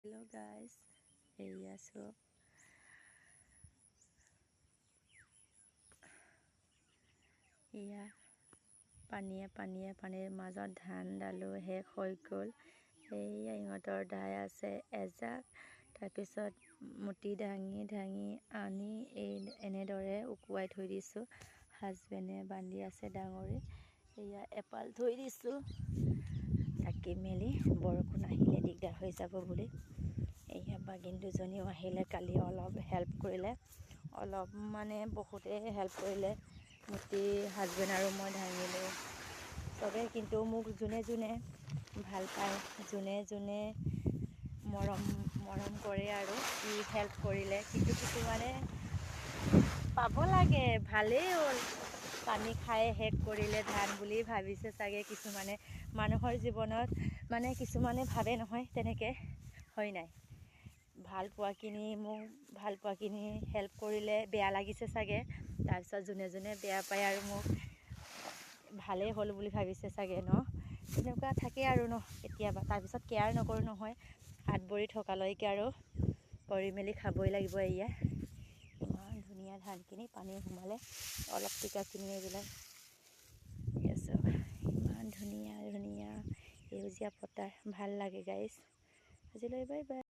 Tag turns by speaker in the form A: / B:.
A: Hello guys, এয়া চব এয়া পানীৰ মাজত ধানডালো শেষ হৈ গ'ল। এয়া ইহঁতৰ দাই আছে এজাক, তাৰপিছত মুঠি দাঙি আনি এনেদৰে উকুৱাই থৈ দিছোঁ। হাজবেণ্ডে বান্ধি আছে ডাঙৰি, এয়া এপাল থৈ দিছোঁ ঢাকি মেলি, বৰষুণ আহিলে দিগদাৰ হৈ যাব বুলি। এয়া বাগিন দুজনীও আহিলে, কালি অলপ হেল্প কৰিলে, অলপ মানে বহুতেই হেল্প কৰিলে। মুঠি হাজবেণ্ড আৰু মই দাঙিলোঁ চবেই, কিন্তু মোক যোনে যোনে ভাল পায়, যোনে যোনে মৰম কৰে আৰু কি হেল্প কৰিলে, কিন্তু কিছুমানে পাব লাগে। ভালেই হ'ল, পানী খাই শেষ কৰিলে ধান বুলি ভাবিছে চাগে কিছুমানে। মানুহৰ জীৱনত মানে কিছুমানে ভাবে নহয় তেনেকৈ, হয় নাই? ভাল পোৱাখিনি হেল্প কৰিলে বেয়া লাগিছে চাগে। তাৰপিছত যোনে যোনে বেয়া পায় আৰু মোক ভালেই হ'ল বুলি ভাবিছে চাগে ন। তেনেকুৱা থাকে আৰু ন কেতিয়াবা। তাৰপিছত কেয়াৰ নকৰোঁ নহয়, হাত ভৰি থকালৈকে আৰু কৰি মেলি খাবই লাগিব। এয়া ইমান ধুনীয়া ধানখিনি, পানী সোমালে অলপ টিকাখিনি এইবিলাক ইমান ধুনীয়া সেউজীয়া পথাৰ, ভাল লাগে গাইজ। আজিলৈ বাই বাই।